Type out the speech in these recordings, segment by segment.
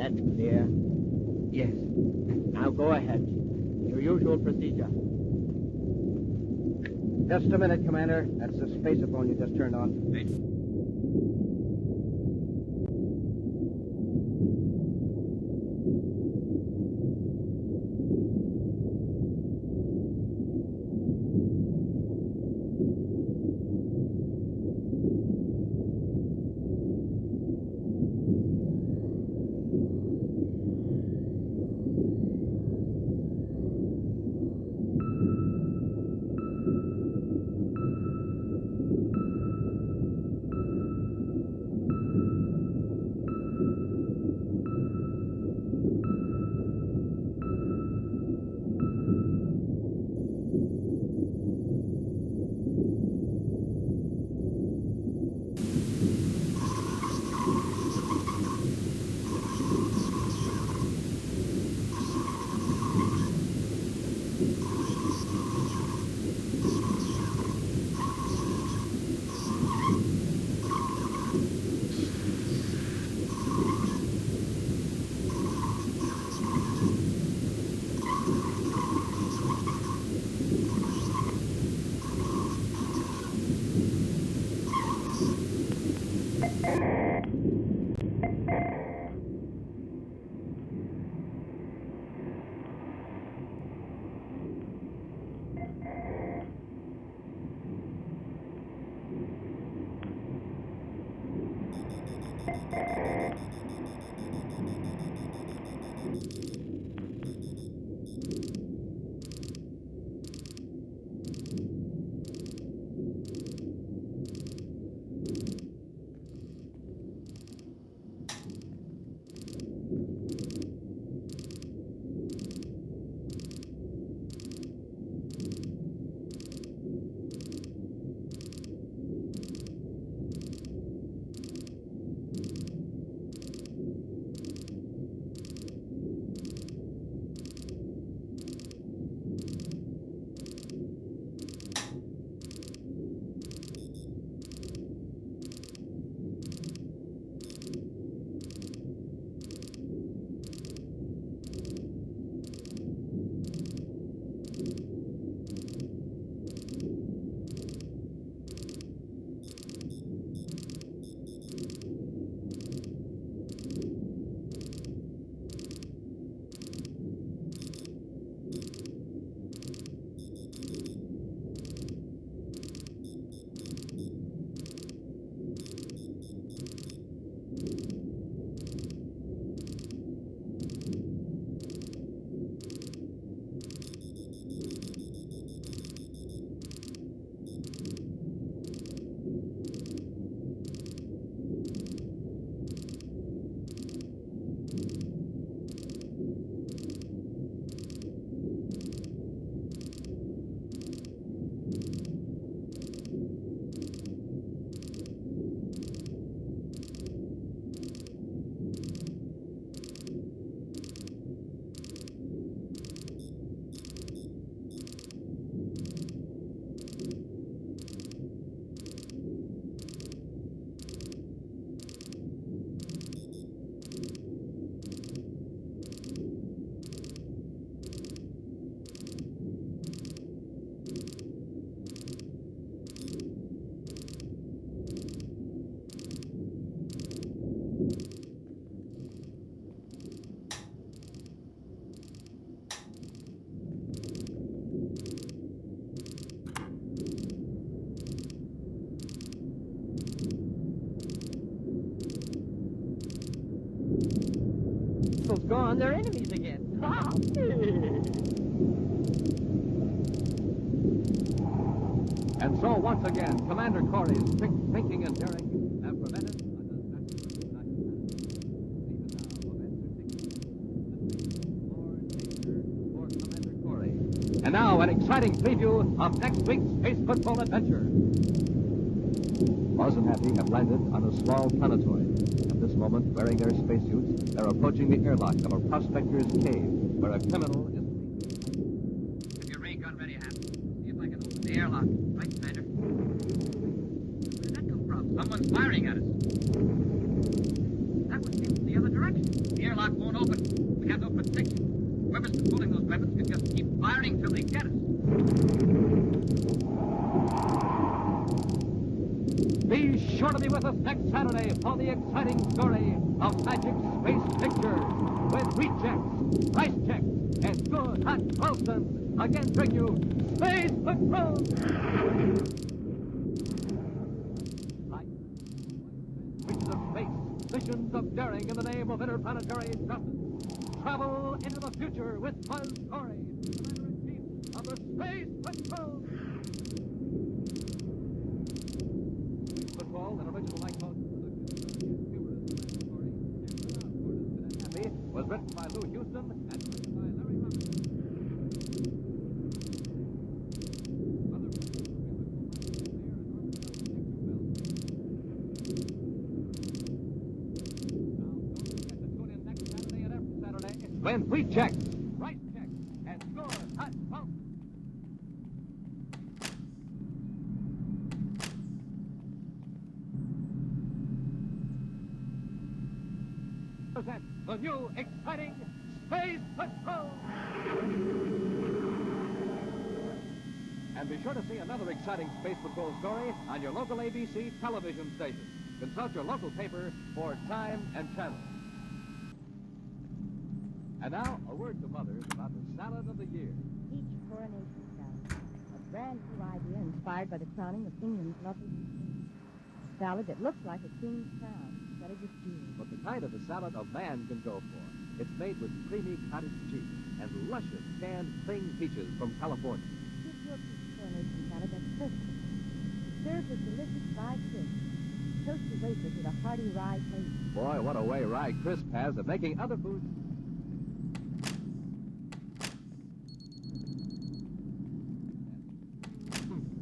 That's clear. Yes. Now go ahead. Your usual procedure. Just a minute, Commander. That's the spacerphone you just turned on. Missiles gone, they're enemies again. And so, once again, Commander Corey's quick thinking and daring have prevented a disastrous attack. Even now, events are taking the more danger for Commander Corey. And now, an exciting preview of next week's Space Football adventure. Buzz and Happy have landed on a small planetoid. At this moment, wearing their spacesuits, they're approaching the airlock of a prospector's cave, where a criminal is... Have your ray gun ready, Hap. See if I can open the airlock. Right, Commander. Where did that come from? Someone's firing at us. That one came from the other direction. The airlock waiting till they get us. Be sure to be with us next Saturday for the exciting story of Magic Space Pictures with Rejects, Price Checks, and Good Hot Ralston again bring you Space Patrol! Like Reaches of Space, missions of daring in the name of interplanetary justice. Travel into the future with Buzz Corey, Commander-in-Chief of the Space Patrol! Space Patrol, an original Lighthouse production, was written by Lou Houston and directed by Larry Robinson. When we check, right check, and score hot pump. Present the new exciting Space Patrol. And be sure to see another exciting Space Patrol story on your local ABC television station. Consult your local paper for time and channel. And now, a word to mothers about the salad of the year. Peach coronation salad, a brand new idea inspired by the crowning of England's lovely queen. A salad that looks like a king's crown, studded with jewels. But the kind of a salad a man can go for. It's made with creamy cottage cheese and luscious canned cling peaches from California. Give your peach coronation salad that's perfect. Served with delicious fried fish, toasted wafers with a hearty rye taste. Boy, what a way Rye Crisp has of making other foods.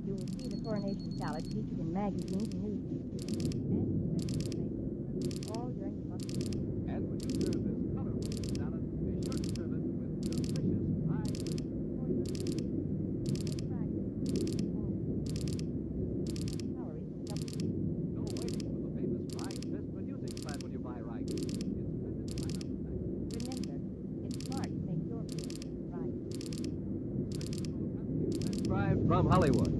You will see the coronation salad featured in magazines and newspapers. And special all during the month of June. And when you serve this colorful salad, be sure to serve it with delicious fried fish. No waiting for the famous Rye Crisp producing plant when you buy Rye Crisp. It's printed right on the package. Remember, it's smart to make your food right. Transcribed from Hollywood.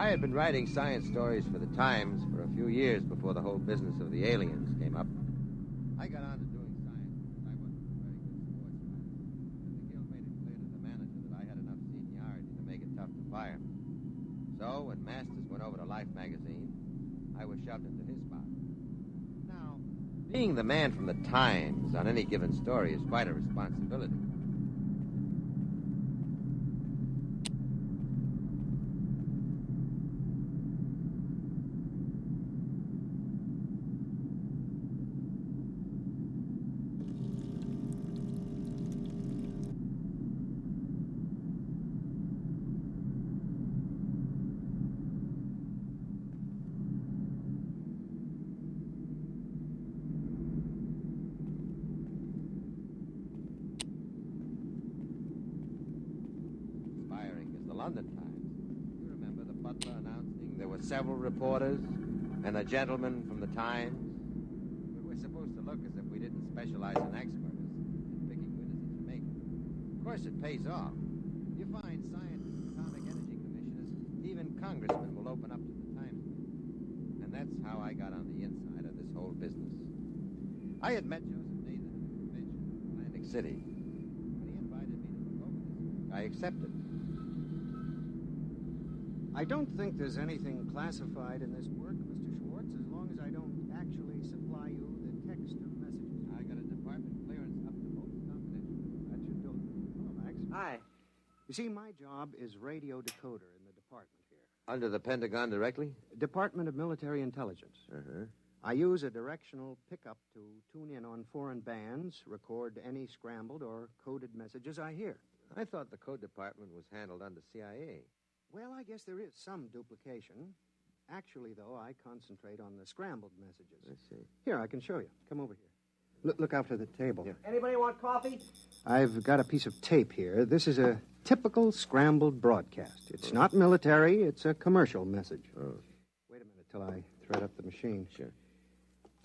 I had been writing science stories for the Times for a few years before the whole business of the aliens came up. I got on to doing science because I wasn't a very good sportsman. And the guild made it clear to the manager that I had enough seniority to make it tough to fire me. So when Masters went over to Life magazine, I was shoved into his spot. Now, being the man from the Times on any given story is quite a responsibility. London Times. You remember the butler announcing there were several reporters and a gentleman from the Times? But we're supposed to look as if we didn't specialize in experts in picking winners in Jamaica. Of course, it pays off. You find scientists, atomic energy commissioners, even congressmen will open up to the Times. And that's how I got on the inside of this whole business. I had met Joseph Nathan at a convention in Atlantic City. When he invited me to look over this work, I accepted. I don't think there's anything classified in this work, Mr. Schwartz, as long as I don't actually supply you the text of messages. I got a department clearance up to most confidential. That should do it. Hello, Max. Hi. You see, my job is radio decoder in the department here. Under the Pentagon directly? Department of Military Intelligence. Uh-huh. I use a directional pickup to tune in on foreign bands, record any scrambled or coded messages I hear. I thought the code department was handled under CIA. Well, I guess there is some duplication. Actually, though, I concentrate on the scrambled messages. I see. Here, I can show you. Come over here. Look out for the table. Yeah. Anybody want coffee? I've got a piece of tape here. This is a typical scrambled broadcast. It's not military. It's a commercial message. Oh. Wait a minute till I thread up the machine. Sure.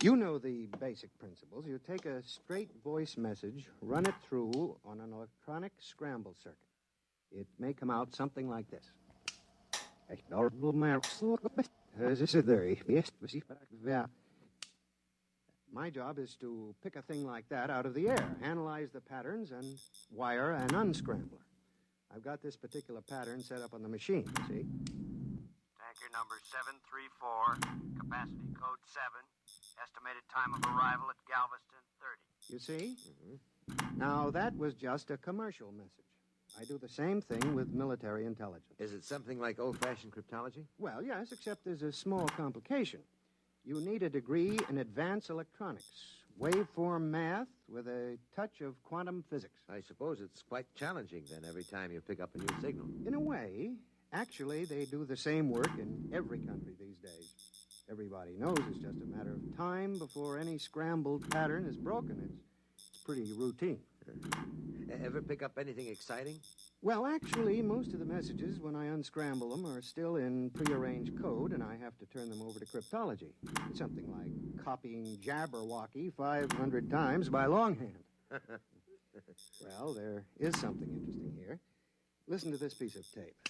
You know the basic principles. You take a straight voice message, run it through on an electronic scramble circuit. It may come out something like this. My job is to pick a thing like that out of the air, analyze the patterns, and wire an unscrambler. I've got this particular pattern set up on the machine, see? Tanker number 734, capacity code 7, estimated time of arrival at Galveston 30. You see? Mm-hmm. Now, that was just a commercial message. I do the same thing with military intelligence. Is it something like old-fashioned cryptology? Well, yes, except there's a small complication. You need a degree in advanced electronics, waveform math with a touch of quantum physics. I suppose it's quite challenging, then, every time you pick up a new signal. In a way, actually, they do the same work in every country these days. Everybody knows it's just a matter of time before any scrambled pattern is broken. It's pretty routine. Ever pick up anything exciting? Well, actually, most of the messages, when I unscramble them, are still in prearranged code, and I have to turn them over to cryptology. Something like copying Jabberwocky 500 times by longhand. Well, there is something interesting here. Listen to this piece of tape.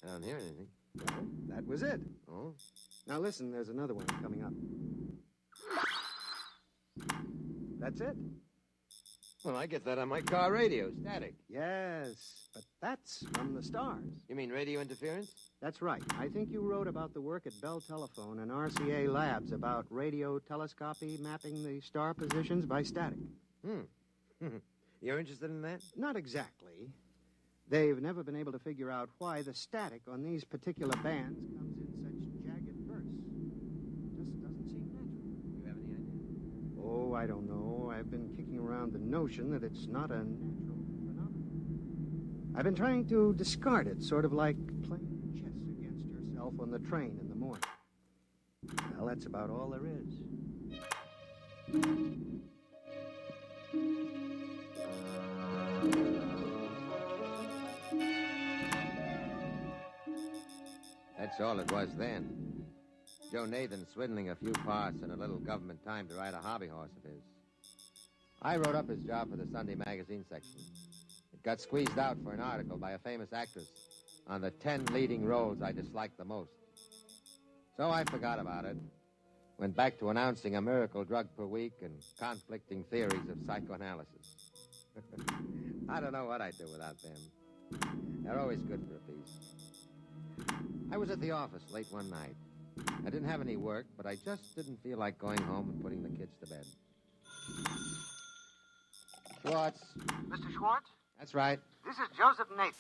I don't hear anything. Well, that was it. Oh? Now listen, there's another one coming up. That's it. Well, I get that on my car radio, static. Yes, but that's from the stars. You mean radio interference? That's right. I think you wrote about the work at Bell Telephone and RCA Labs about radio telescopy mapping the star positions by static. You're interested in that? Not exactly. They've never been able to figure out why the static on these particular bands comes in such jagged bursts. Just doesn't seem natural. You have any idea? Oh, I don't know. I've been kicking around the notion that it's not a natural phenomenon. I've been trying to discard it, sort of like playing chess against yourself on the train in the morning. Well, that's about all there is. That's all it was then. Joe Nathan swindling a few parts and a little government time to ride a hobby horse of his. I wrote up his job for the Sunday magazine section. It got squeezed out for an article by a famous actress on the 10 leading roles I disliked the most. So I forgot about it. Went back to announcing a miracle drug per week and conflicting theories of psychoanalysis. I don't know what I'd do without them. They're always good for a piece. I was at the office late one night. I didn't have any work, but I just didn't feel like going home and putting the kids to bed. Schwartz. Mr. Schwartz? That's right. This is Joseph Nathan.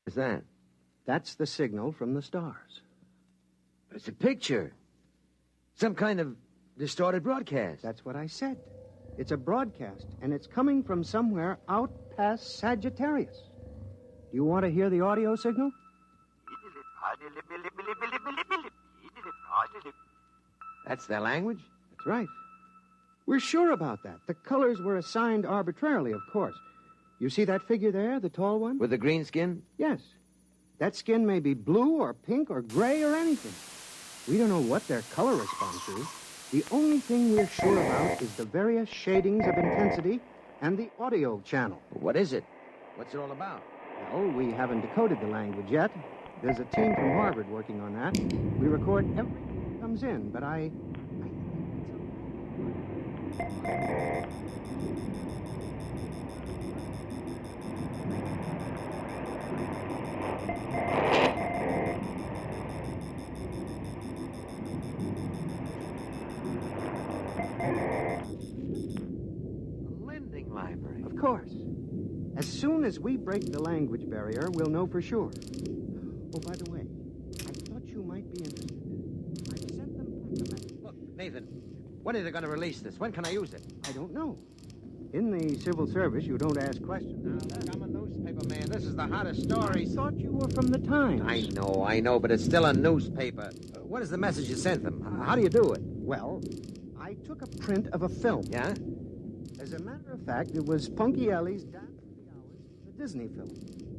What's that? That's the signal from the stars. It's a picture. Some kind of distorted broadcast. That's what I said. It's a broadcast, and it's coming from somewhere out past Sagittarius. Do you want to hear the audio signal? That's their language? That's right. We're sure about that. The colors were assigned arbitrarily, of course. You see that figure there, the tall one? With the green skin? Yes. That skin may be blue or pink or gray or anything. We don't know what their color response is. The only thing we're sure about is the various shadings of intensity and the audio channel. What is it? What's it all about? Well, we haven't decoded the language yet. There's a team from Harvard working on that. We record everything that comes in, but I A lending library. Of course. As soon as we break the language barrier, we'll know for sure. Oh, by the way, I thought you might be interested. I've sent them back a message. Look, Nathan, when are they going to release this? When can I use it? I don't know. In the civil service, you don't ask questions. Now, look, I'm a newspaper man. This is the hottest I story. thought you were from the Times. I know, but it's still a newspaper. What is the message you sent them? How do you do it? Well, I took a print of a film. Yeah? As a matter of fact, it was Punky Ellie's Dance for the Hours, the Disney film.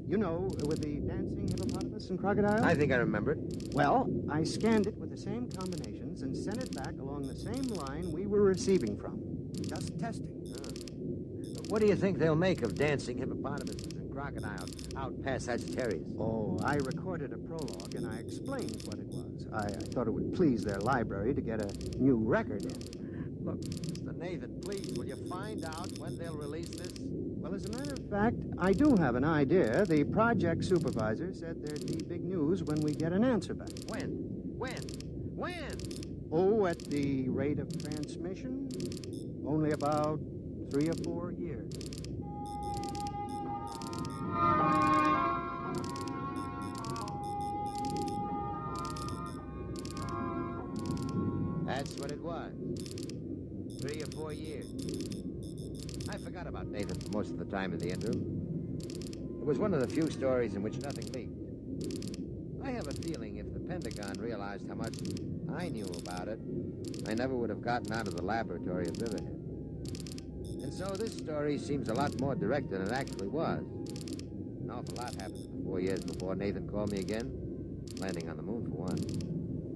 You know, with the dancing hippopotamus and crocodile? I think I remember it. Well, I scanned it with the same combinations and sent it back along the same line we were receiving from. Just testing. What do you think they'll make of dancing hippopotamuses and crocodiles out past Sagittarius? Oh, I recorded a prologue and I explained what it was. I thought it would please their library to get a new record in. Look, Mr. Nathan, please, will you find out when they'll release this? Well, as a matter of fact, I do have an idea. The project supervisor said there'd be big news when we get an answer back. When? Oh, at the rate of transmission? Only about 3 or 4 years. That's what it was. 3 or 4 years. I forgot about Nathan for most of the time in the interim. It was one of the few stories in which nothing leaked. I have a feeling if the Pentagon realized how much I knew about it, I never would have gotten out of the laboratory at Riverhead. And so this story seems a lot more direct than it actually was. An awful lot happened in the 4 years before Nathan called me again, landing on the moon for one.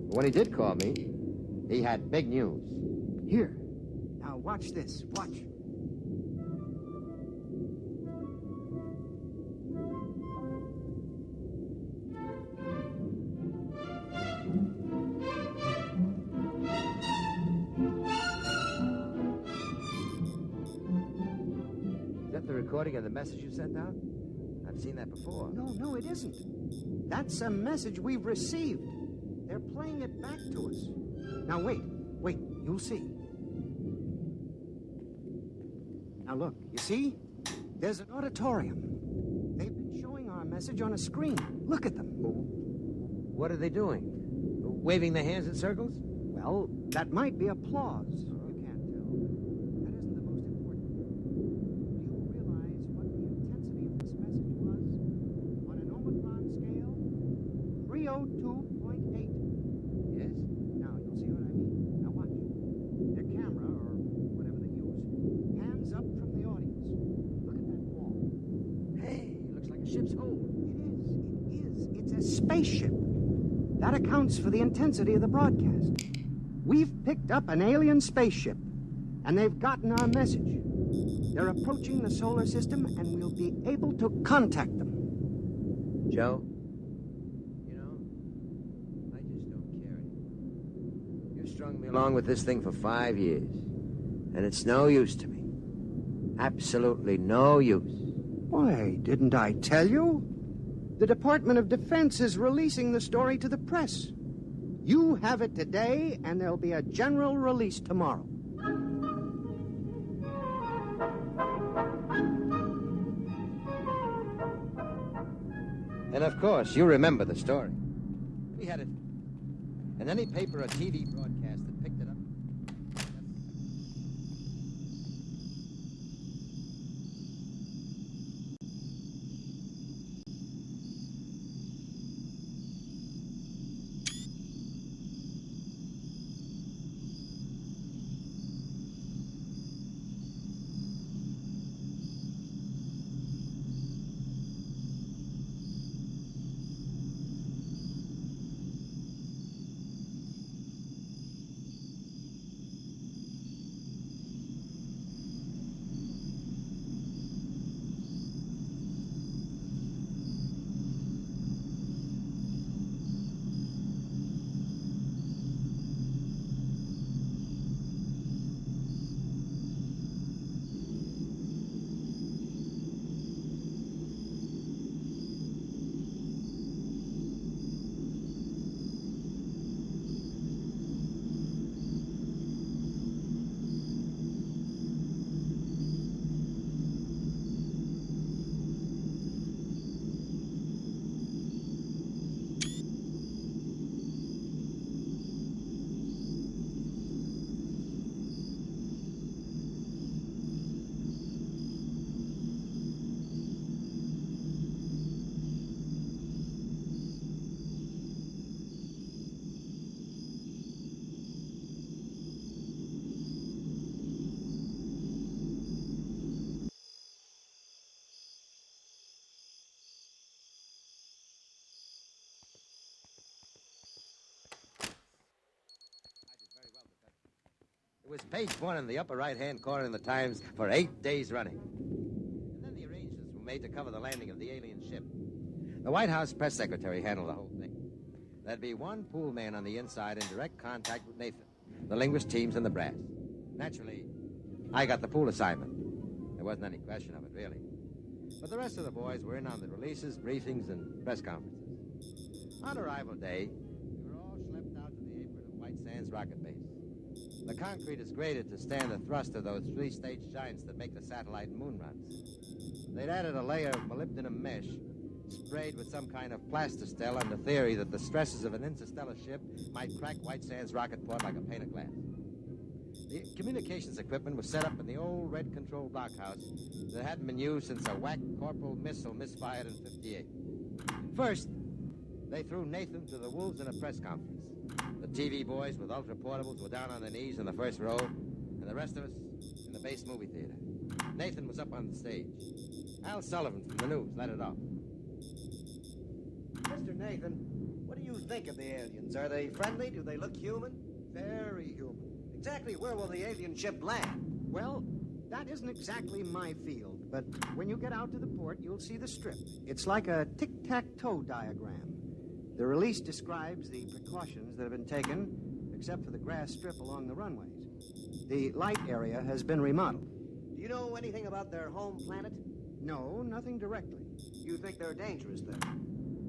But when he did call me, he had big news. Here. Now, watch this. Watch. Is that the recording of the message you sent out? I've seen that before. No, it isn't. That's a message we've received. They're playing it back to us. Now, wait. You'll see. Now, look. You see? There's an auditorium. They've been showing our message on a screen. Look at them. What are they doing? Waving their hands in circles? Well, that might be applause. You can't tell. That isn't the most important. Do you realize what the intensity of this message was? On an Omicron scale, 302.8. Yes. Now, you'll see what I mean. Now, watch. Their camera, or whatever they use, hands up from the audience. Look at that wall. Hey, looks like a ship's hole. It is. It's a spaceship. That accounts for the intensity of the broadcast. We've picked up an alien spaceship, and they've gotten our message. They're approaching the solar system, and we'll be able to contact them. Joe, you know, I just don't care anymore. You've strung me along with this thing for 5 years, and it's no use to me. Absolutely no use. Why, didn't I tell you? The Department of Defense is releasing the story to the press. You have it today, and there'll be a general release tomorrow. And of course, you remember the story. We had it. And any paper or TV broadcast that picked it up. was page one in the upper right-hand corner in the Times for 8 days running. And then the arrangements were made to cover the landing of the alien ship. The White House press secretary handled the whole thing. There'd be one pool man on the inside in direct contact with Nathan, the linguist teams, and the brass. Naturally, I got the pool assignment. There wasn't any question of it, really. But the rest of the boys were in on the releases, briefings, and press conferences. On arrival day, we were all schlepped out to the apron of White Sands Rocket Base. The concrete is graded to stand the thrust of those three-stage giants that make the satellite and moon runs. They'd added a layer of molybdenum mesh, sprayed with some kind of plastistel on the theory that the stresses of an interstellar ship might crack White Sands rocket port like a pane of glass. The communications equipment was set up in the old red control blockhouse that hadn't been used since a whack Corporal missile misfired in 58. First, they threw Nathan to the wolves in a press conference. The TV boys with ultra portables were down on their knees in the first row, and the rest of us in the base movie theater. Nathan was up on the stage. Al Sullivan from the news let it off. Mr. Nathan, what do you think of the aliens? Are they friendly? Do they look human? Very human. Exactly where will the alien ship land? Well, that isn't exactly my field, but when you get out to the port, you'll see the strip. It's like a tic-tac-toe diagram. The release describes the precautions that have been taken, except for the grass strip along the runways. The light area has been remodeled. Do you know anything about their home planet? No, nothing directly. You think they're dangerous, then?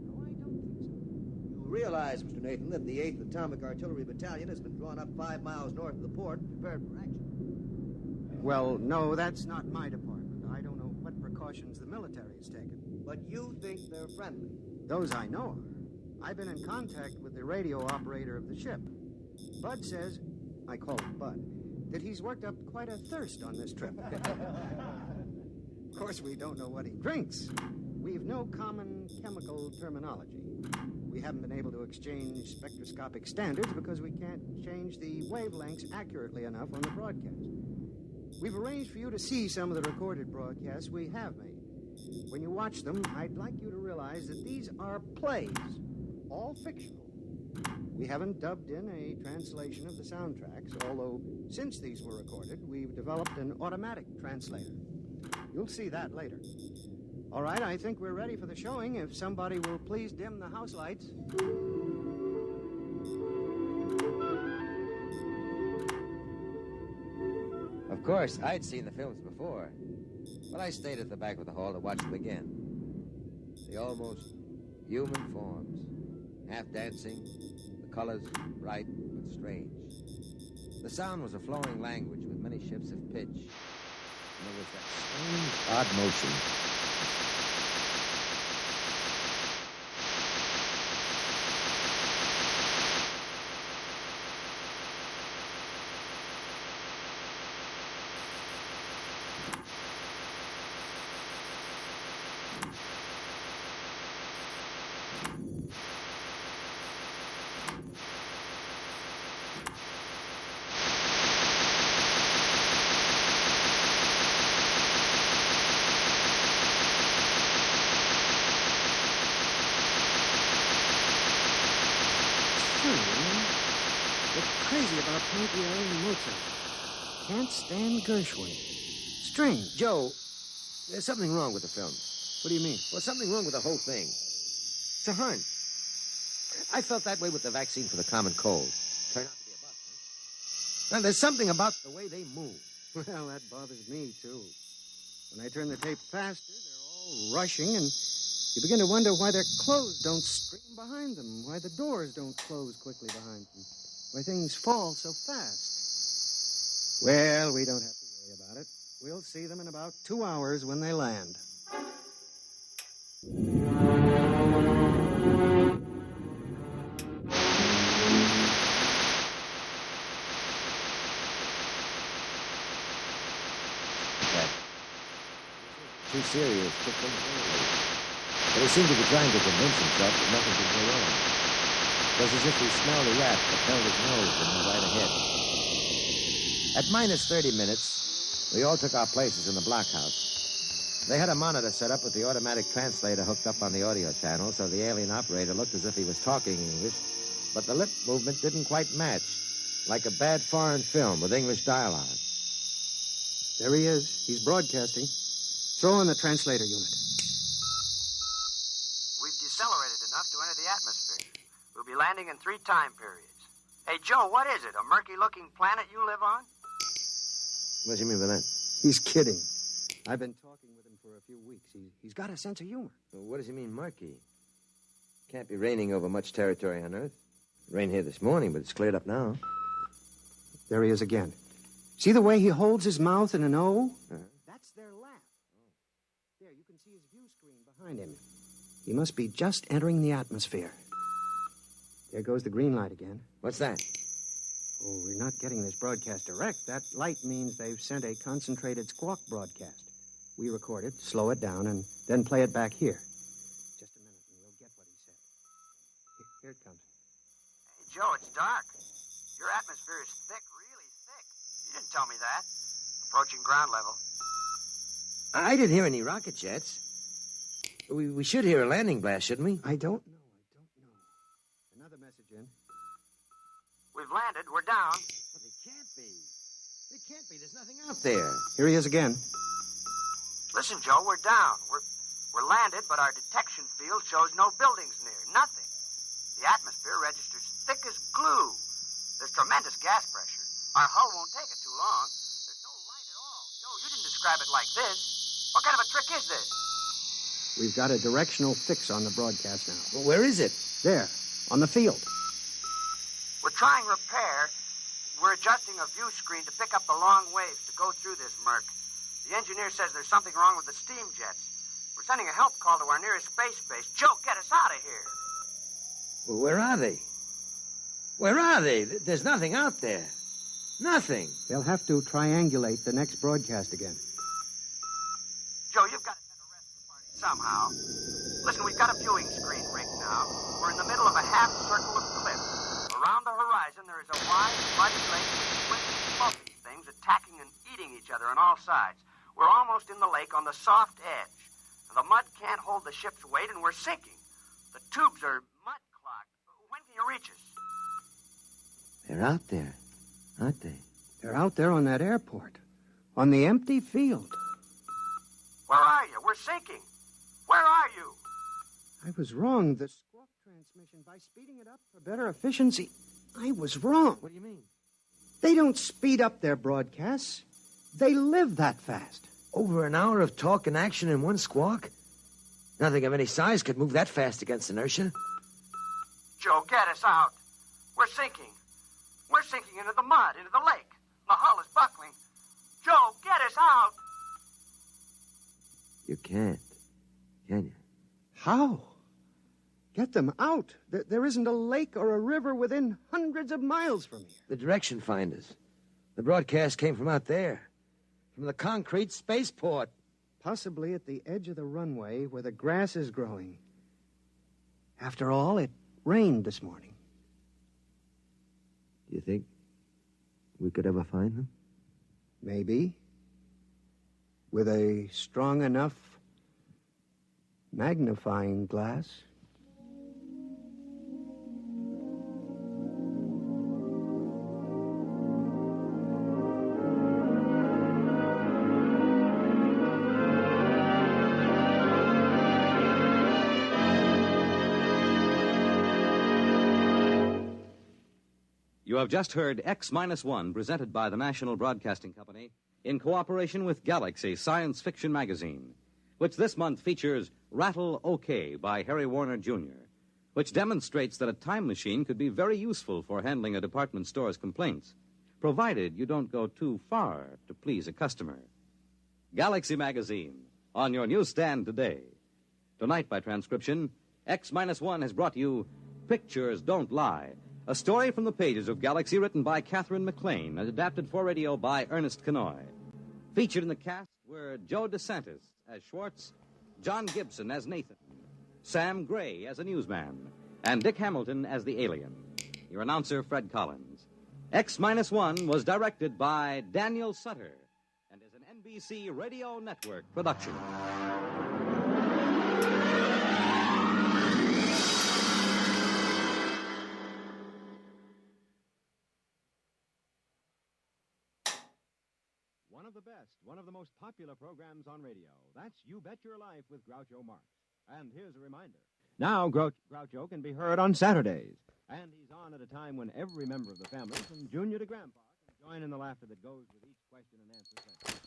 No, I don't think so. You realize, Mr. Nathan, that the 8th Atomic Artillery Battalion has been drawn up 5 miles north of the port, prepared for action. Well, no, that's not my department. I don't know what precautions the military has taken. But you think they're friendly? Those I know are. I've been in contact with the radio operator of the ship. Bud says, I call him Bud, that he's worked up quite a thirst on this trip. Of course, we don't know what he drinks. We've no common chemical terminology. We haven't been able to exchange spectroscopic standards because we can't change the wavelengths accurately enough on the broadcast. We've arranged for you to see some of the recorded broadcasts we have made. When you watch them, I'd like you to realize that these are plays, all fictional. We haven't dubbed in a translation of the soundtracks, although since these were recorded, we've developed an automatic translator. You'll see that later. All right, I think we're ready for the showing. If somebody will please dim the house lights. Of course, I'd seen the films before, but I stayed at the back of the hall to watch them again. The almost human forms, half dancing, the colors bright but strange. The sound was a flowing language with many shifts of pitch, and there was that strange, odd motion. They're crazy about Pagliari and Mozart. Can't stand Gershwin. Strange. Joe, there's something wrong with the film. What do you mean? Well, something wrong with the whole thing. It's a hunch. I felt that way with the vaccine for the common cold. Turned out to be a bust, huh? Now, there's something about the way they move. Well, that bothers me, too. When I turn the tape faster, they're all rushing, and you begin to wonder why their clothes don't stream behind them, why the doors don't close quickly behind them, why things fall so fast. Well, we don't have to worry about it. We'll see them in about 2 hours when they land. Too serious, took things early. But he seemed to be trying to convince himself that nothing could go wrong. It was as if he smelled a rat but held his nose and went right ahead. At minus 30 minutes, we all took our places in the blockhouse. They had a monitor set up with the automatic translator hooked up on the audio channel, so the alien operator looked as if he was talking English, but the lip movement didn't quite match. Like a bad foreign film with English dialogue. There he is. He's broadcasting. Throw in the translator unit. We've decelerated enough to enter the atmosphere. We'll be landing in 3 time periods. Hey, Joe, what is it? A murky-looking planet you live on? What do you mean by that? He's kidding. I've been talking with him for a few weeks. He's got a sense of humor. Well, what does he mean, murky? Can't be raining over much territory on Earth. It rained here this morning, but it's cleared up now. There he is again. See the way he holds his mouth in an O? That's their laugh. There, you can see his view screen behind him. He must be just entering the atmosphere. There goes the green light again. What's that? Oh, we're not getting this broadcast direct. That light means they've sent a concentrated squawk broadcast. We record it, slow it down, and then play it back here. Just a minute, and we'll get what he said. Here it comes. Hey, Joe, it's dark. Your atmosphere is thick, really thick. You didn't tell me that. Approaching ground level. I didn't hear any rocket jets. We should hear a landing blast, shouldn't we? I don't know. Another message in. We've landed. We're down. Well, they can't be. They can't be. There's nothing out there. Here he is again. Listen, Joe, we're down. We're landed, but our detection field shows no buildings near. Nothing. The atmosphere registers thick as glue. There's tremendous gas pressure. Our hull won't take it too long. There's no light at all. Joe, you didn't describe it like this. What kind of a trick is this? We've got a directional fix on the broadcast now. Well, where is it? There, on the field. We're trying repair. We're adjusting a view screen to pick up the long waves to go through this murk. The engineer says there's something wrong with the steam jets. We're sending a help call to our nearest space base. Joe, get us out of here. Well, where are they? Where are they? There's nothing out there. Nothing. They'll have to triangulate the next broadcast again. Joe, you've got to send a rescue party somehow. Listen, we've got a viewing screen rigged now. We're in the middle of a half circle of cliffs. Around the horizon, there is a wide, muddy lake with swift, smoky things attacking and eating each other on all sides. We're almost in the lake on the soft edge. The mud can't hold the ship's weight, and we're sinking. The tubes are mud-clogged. When can you reach us? They're out there, aren't they? They're out there on that airport. On the empty field. Where are you? We're sinking. Where are you? I was wrong. The squawk transmission, by speeding it up for better efficiency, I was wrong. What do you mean? They don't speed up their broadcasts. They live that fast. Over an hour of talk and action in one squawk? Nothing of any size could move that fast against inertia. Joe, get us out. We're sinking. We're sinking into the mud, into the lake. The hull is buckling. Joe, get us out. You can't, can you? How? Get them out. There isn't a lake or a river within hundreds of miles from here. The direction finders. The broadcast came from out there. From the concrete spaceport. Possibly at the edge of the runway where the grass is growing. After all, it rained this morning. Do you think we could ever find them? Maybe. With a strong enough magnifying glass. You have just heard X-1, presented by the National Broadcasting Company in cooperation with Galaxy Science Fiction Magazine, which this month features Rattle OK by Harry Warner Jr., which demonstrates that a time machine could be very useful for handling a department store's complaints, provided you don't go too far to please a customer. Galaxy Magazine, on your newsstand today. Tonight, by transcription, X-1 has brought you Pictures Don't Lie, a story from the pages of Galaxy written by Catherine McLean and adapted for radio by Ernest Kenoy. Featured in the cast were Joe DeSantis as Schwartz, John Gibson as Nathan, Sam Gray as a newsman, and Dick Hamilton as the alien. Your announcer, Fred Collins. X-1 was directed by Daniel Sutter and is an NBC Radio Network production. of the best, one of the most popular programs on radio. That's You Bet Your Life with Groucho Marx. And here's a reminder. Now, Groucho can be heard on Saturdays. And he's on at a time when every member of the family, from Junior to Grandpa, can join in the laughter that goes with each question and answer segment.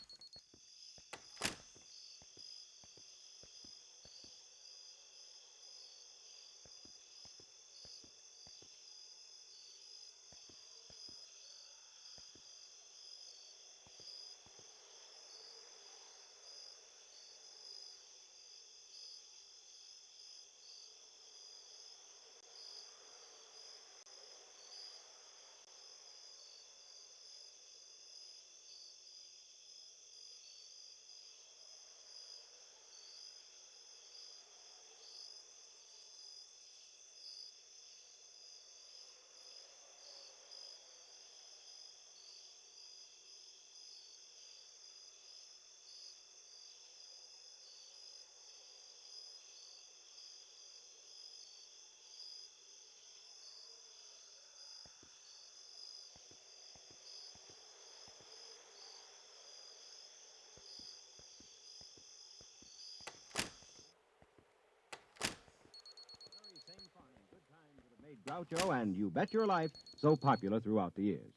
Made Groucho and You Bet Your Life so popular throughout the years.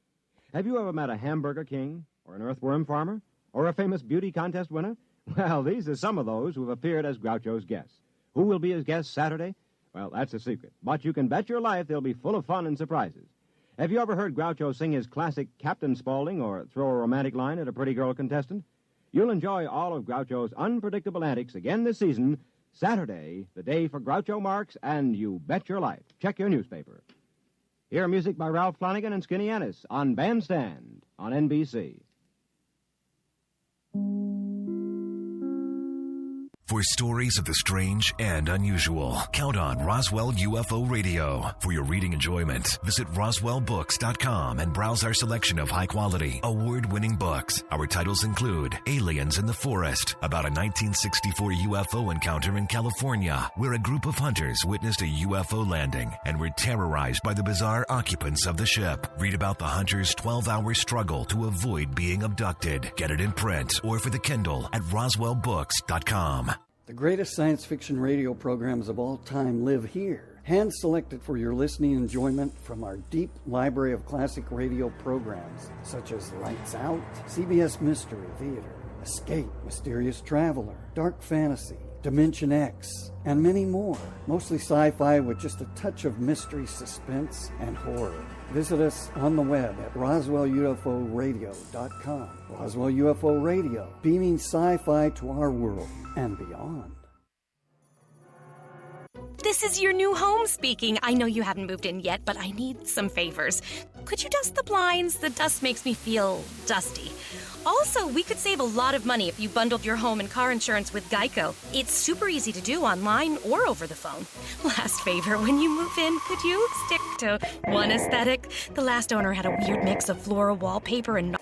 Have you ever met a hamburger king, or an earthworm farmer, or a famous beauty contest winner? Well, these are some of those who have appeared as Groucho's guests. Who will be his guests Saturday? Well, that's a secret. But you can bet your life they'll be full of fun and surprises. Have you ever heard Groucho sing his classic Captain Spaulding or throw a romantic line at a pretty girl contestant? You'll enjoy all of Groucho's unpredictable antics again this season, Saturday, the day for Groucho Marx and You Bet Your Life. Check your newspaper. Hear music by Ralph Flanagan and Skinny Ennis on Bandstand on NBC. For stories of the strange and unusual, count on Roswell UFO Radio. For your reading enjoyment, visit RoswellBooks.com and browse our selection of high-quality, award-winning books. Our titles include Aliens in the Forest, about a 1964 UFO encounter in California, where a group of hunters witnessed a UFO landing and were terrorized by the bizarre occupants of the ship. Read about the hunters' 12-hour struggle to avoid being abducted. Get it in print or for the Kindle at RoswellBooks.com. The greatest science fiction radio programs of all time live here, hand-selected for your listening enjoyment from our deep library of classic radio programs, such as Lights Out, CBS Mystery Theater, Escape, Mysterious Traveler, Dark Fantasy, Dimension X, and many more, mostly sci-fi with just a touch of mystery, suspense, and horror. Visit us on the web at RoswellUFORadio.com. Roswell UFO Radio, beaming sci-fi to our world and beyond. This is your new home speaking. I know you haven't moved in yet, but I need some favors. Could you dust the blinds? The dust makes me feel dusty. Also, we could save a lot of money if you bundled your home and car insurance with Geico. It's super easy to do online or over the phone. Last favor, when you move in, could you stick to one aesthetic? The last owner had a weird mix of floral wallpaper and...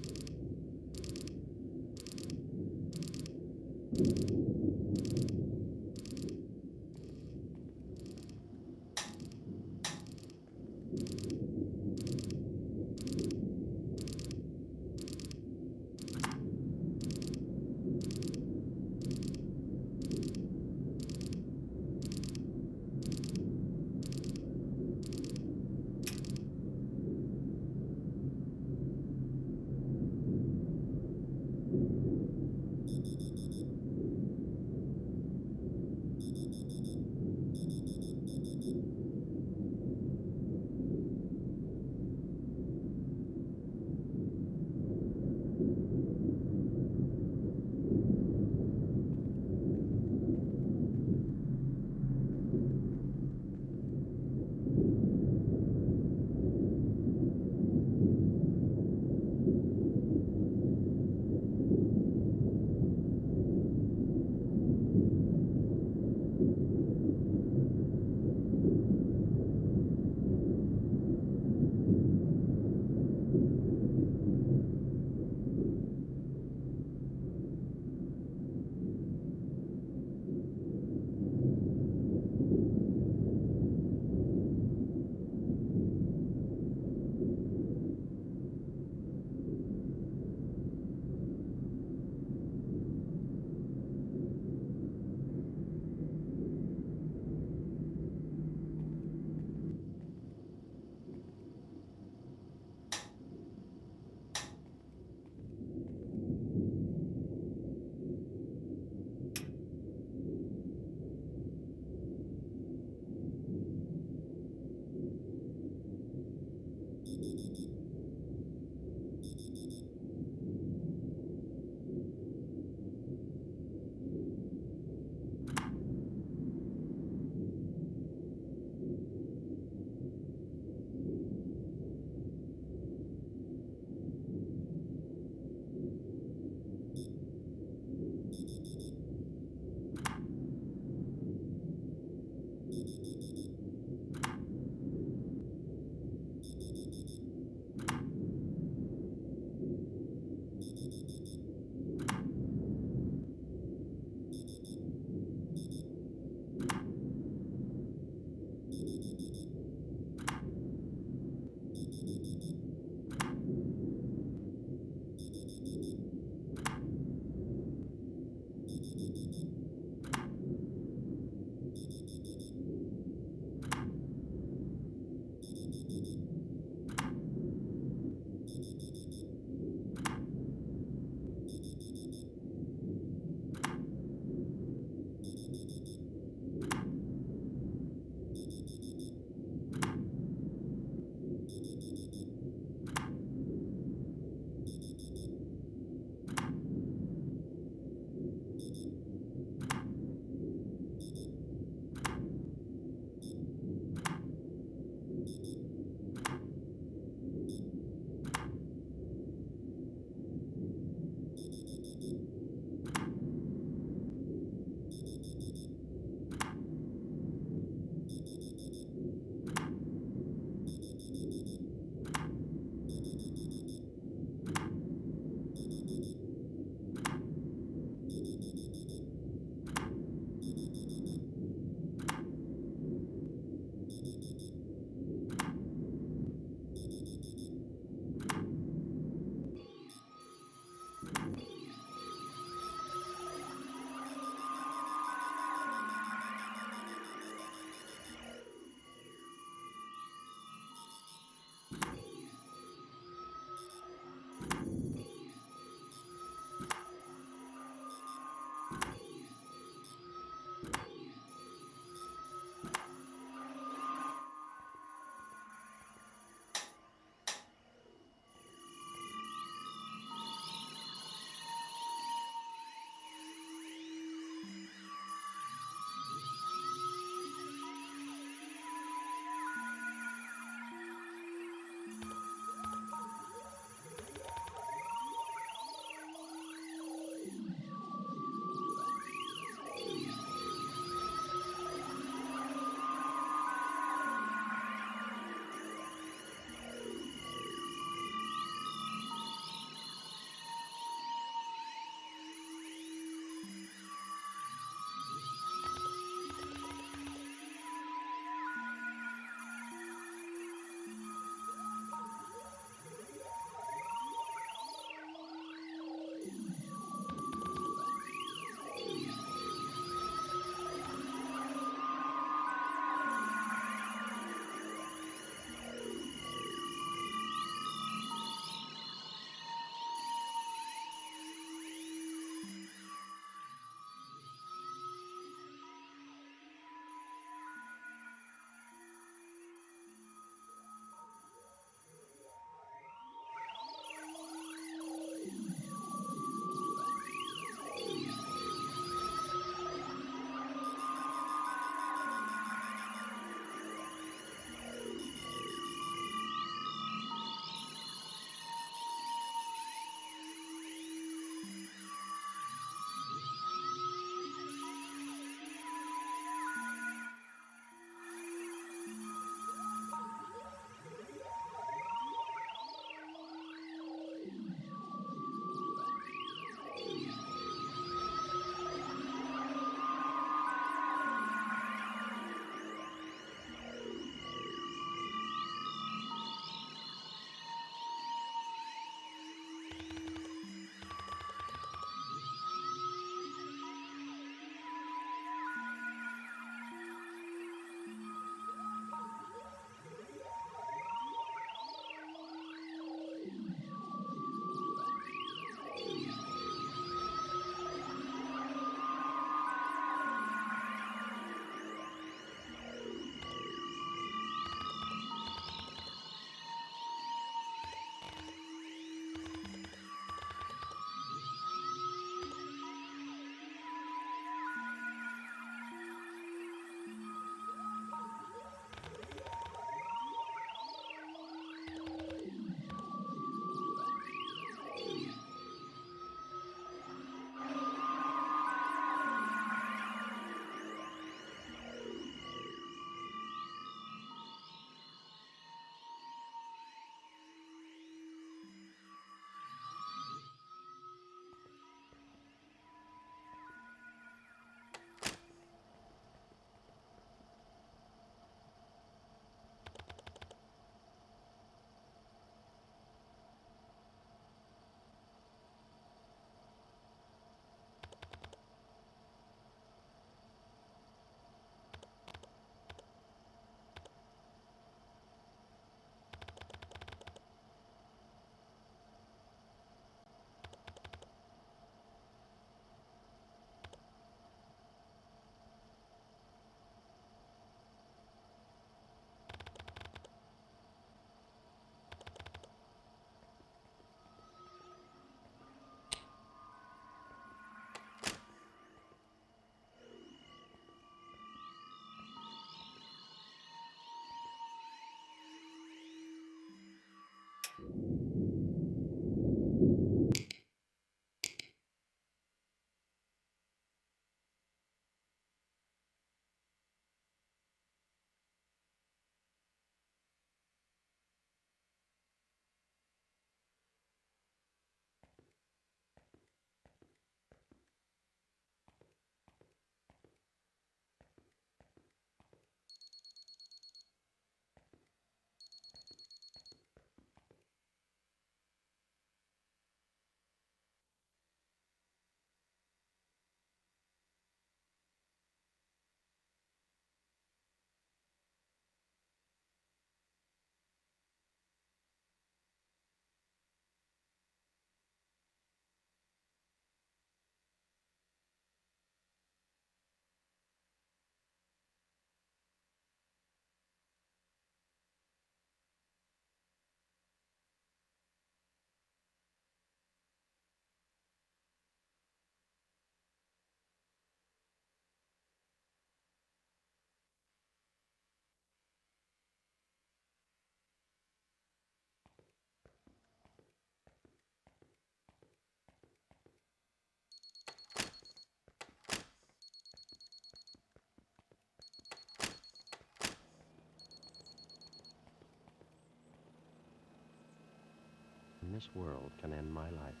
this world can end my life.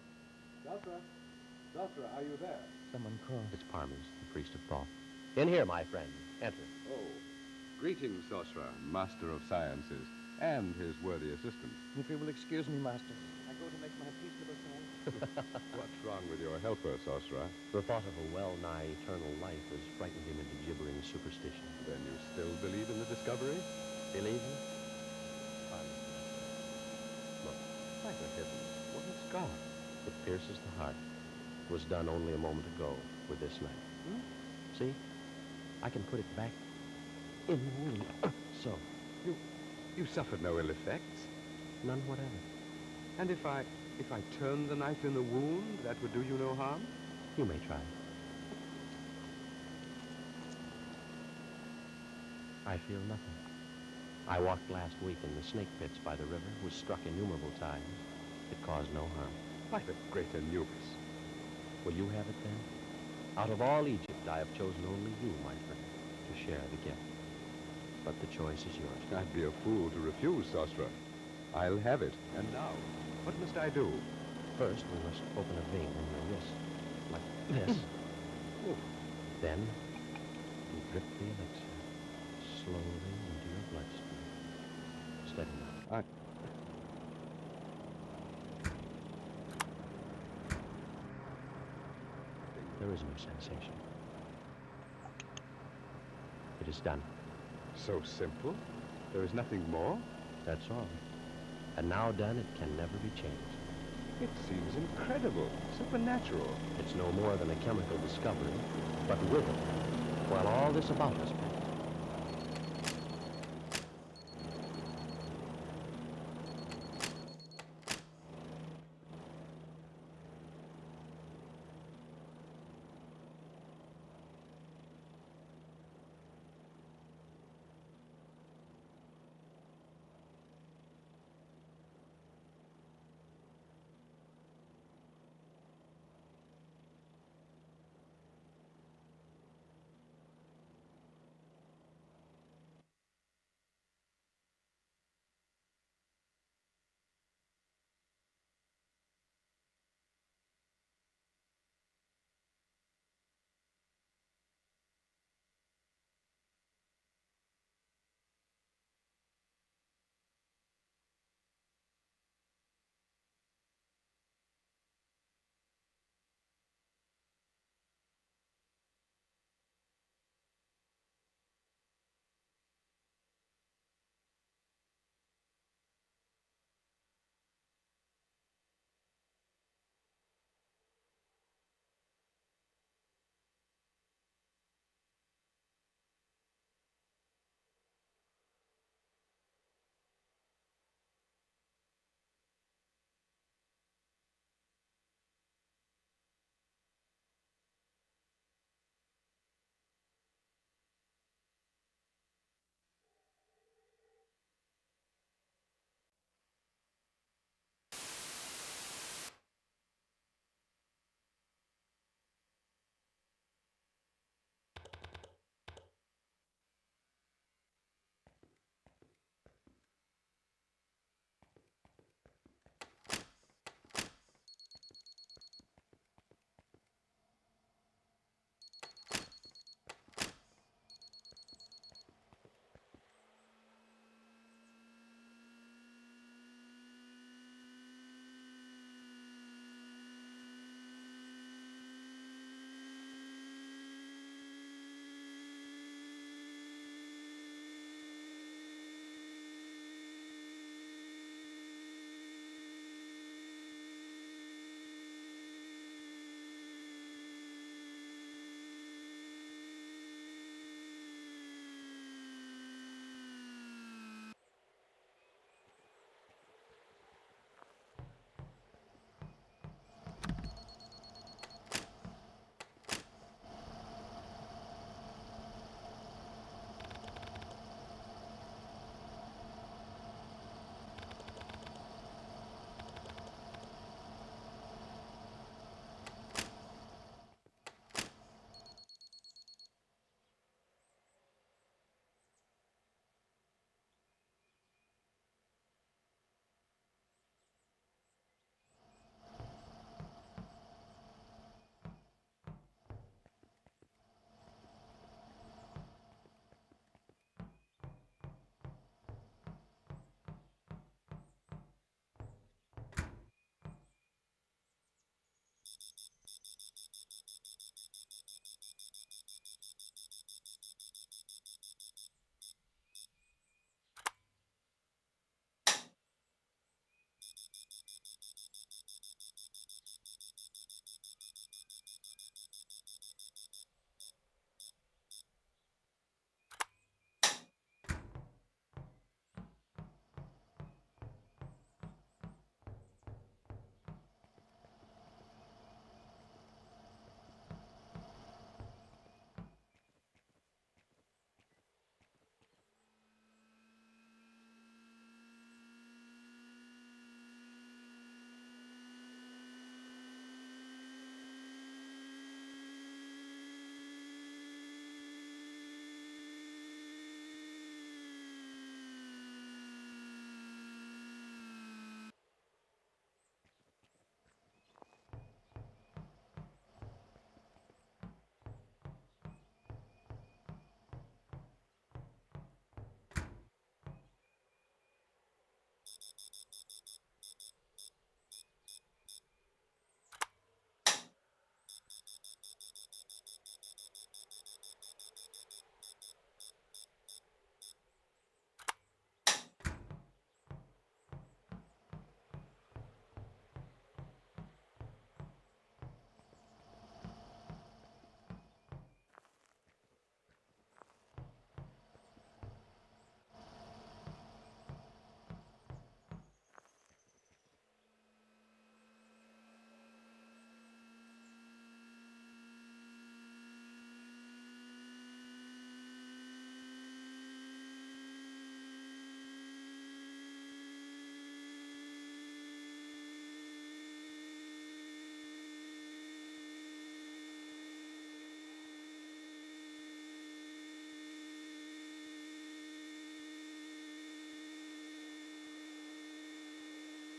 Sasra? Sasra, are you there? Someone called. It's Parmes, the priest of Thoth. In here, my friend. Enter. Oh. Greetings, Sosra, master of sciences, and his worthy assistant. If you will excuse me, master, I go to make my peace with the sun. What's wrong with your helper, Sosra? The thought of a well-nigh eternal life has frightened him into gibbering superstition. Then you still believe in the discovery? Believe him? Look, By the heavens, what a scar. it pierces the heart. It was done only a moment ago with this knife. See? I can put it back in the wound. So. You suffered no ill effects? None whatever. And if I turned the knife in the wound, that would do you no harm? You may try. I feel nothing. I walked last week in the snake pits by the river, was struck innumerable times. It caused no harm. By the great Anubis. Will you have it then? Out of all Egypt, I have chosen only you, my friend, to share the gift. But the choice is yours. I'd be a fool to refuse, Sosra. I'll have it. And now, what must I do? First, we must open a vein in your wrist, like this. Then, we drip the elixir slowly into your bloodstream. Steady now. There is no sensation. It is done. So simple? There is nothing more? That's all. And now done, it can never be changed. It seems incredible, supernatural. It's no more than a chemical discovery, but with it, while all this about us passed.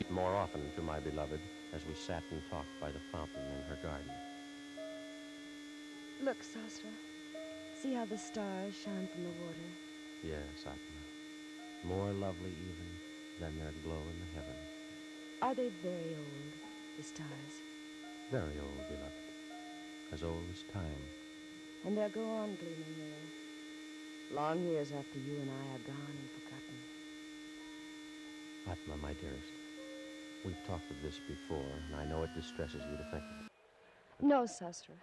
speak more often to my beloved as we sat and talked by the fountain in her garden. Look, Sastra. See how the stars shine from the water? Yes, Atma. More lovely even than their glow in the heavens. Are they very old, the stars? Very old, beloved. As old as time. And they'll go on gleaming there, long years after you and I are gone and forgotten. Atma, my dearest, we've talked of this before, and I know it distresses you to think of it. No, Sastra.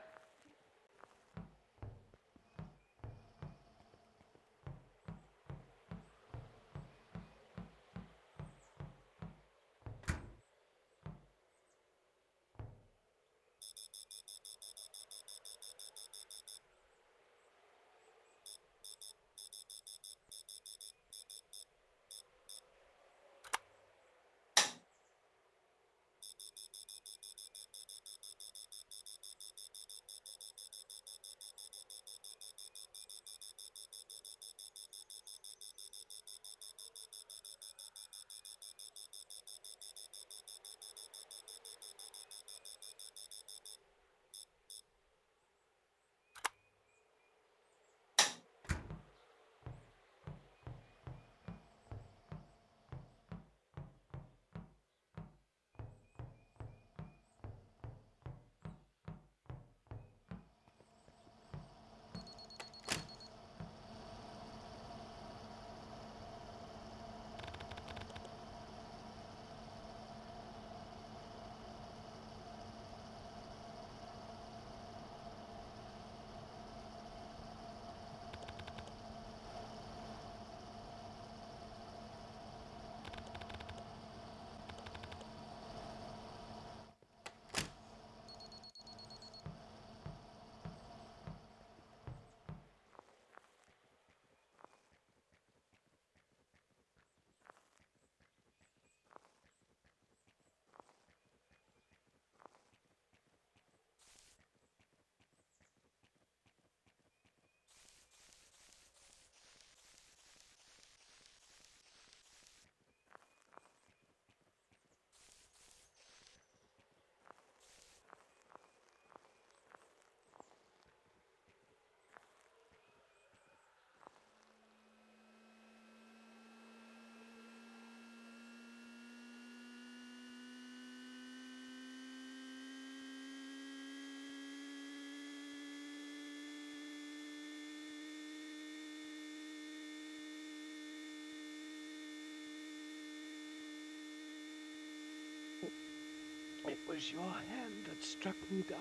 It was your hand that struck me down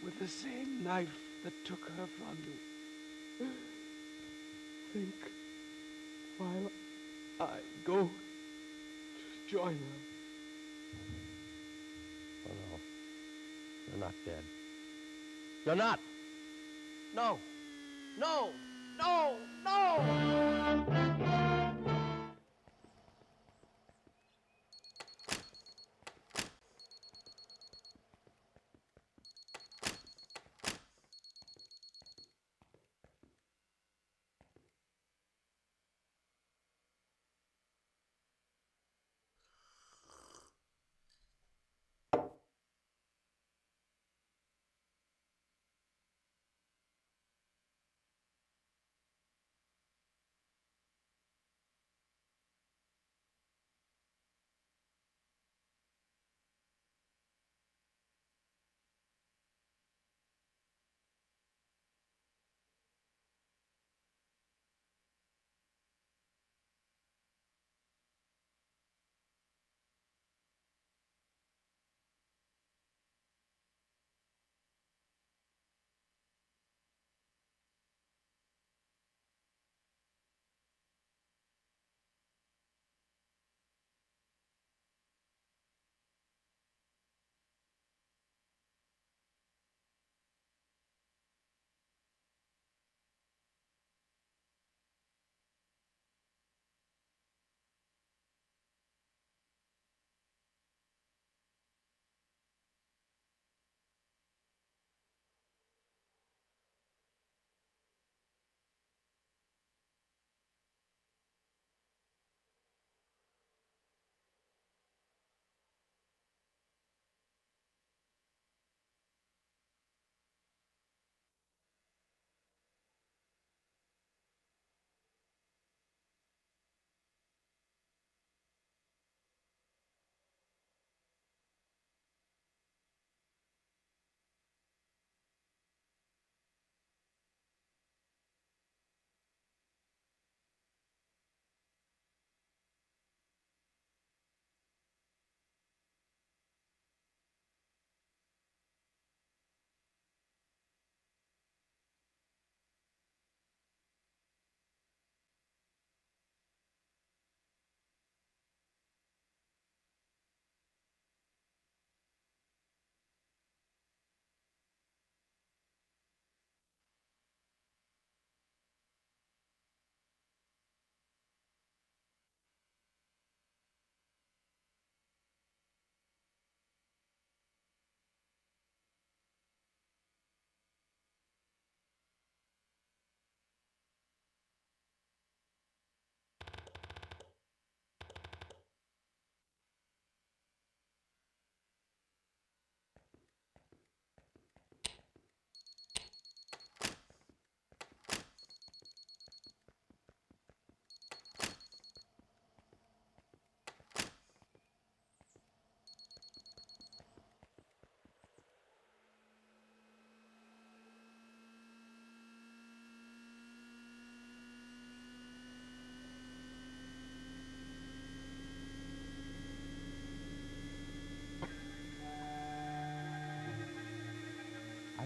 with the same knife that took her from me. Think while I go to join her. Oh, no. You're not dead. You're not! No! No! No! No!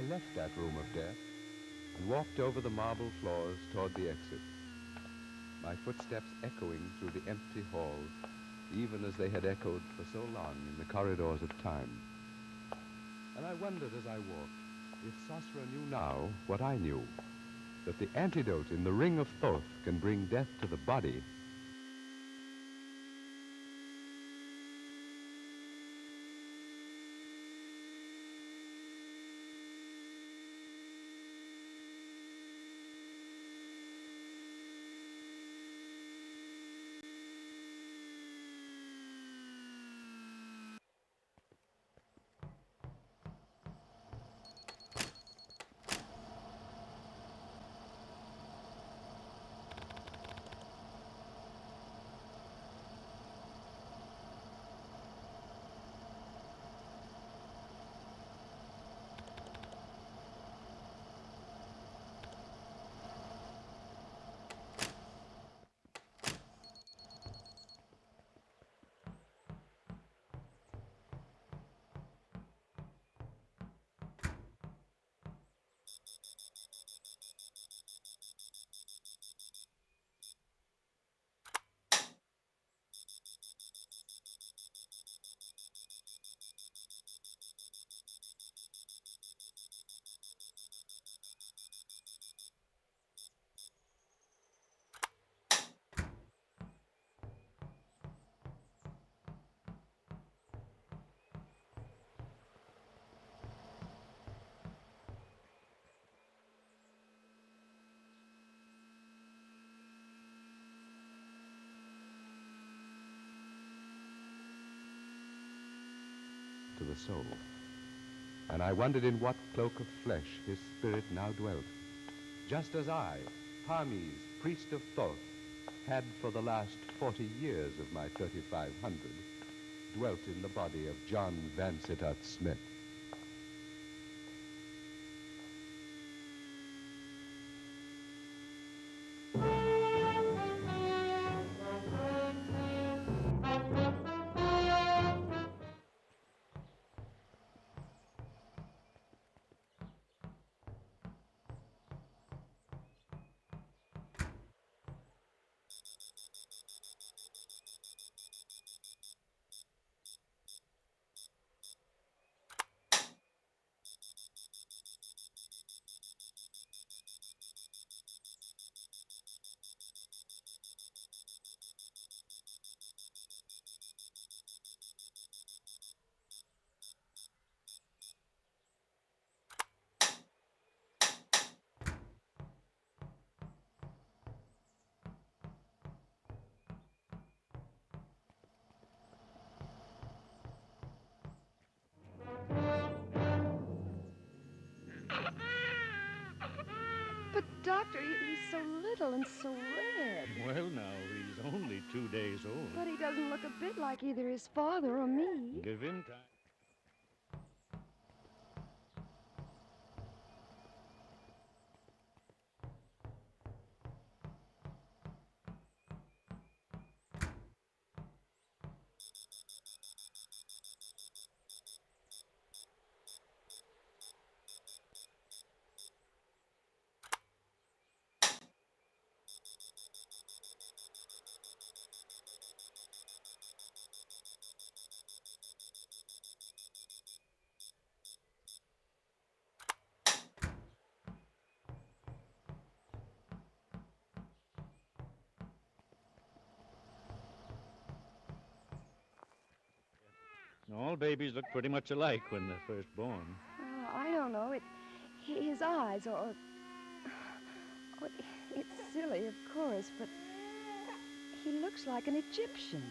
left that room of death and walked over the marble floors toward the exit, my footsteps echoing through the empty halls, even as they had echoed for so long in the corridors of time. And I wondered as I walked if Sosra knew now what I knew, that the antidote in the Ring of Thoth can bring death to the body. To the soul. And I wondered in what cloak of flesh his spirit now dwelt, just as I, Hermes, priest of Thoth, had for the last 40 years of my 3500 dwelt in the body of John Vansittart Smith. But, Doctor, he's so little and so red. Well, now, he's only 2 days old. But he doesn't look a bit like either his father or me. Give him time. All babies look pretty much alike when they're first born. I don't know. His eyes, or it's silly, of course, but he looks like an Egyptian.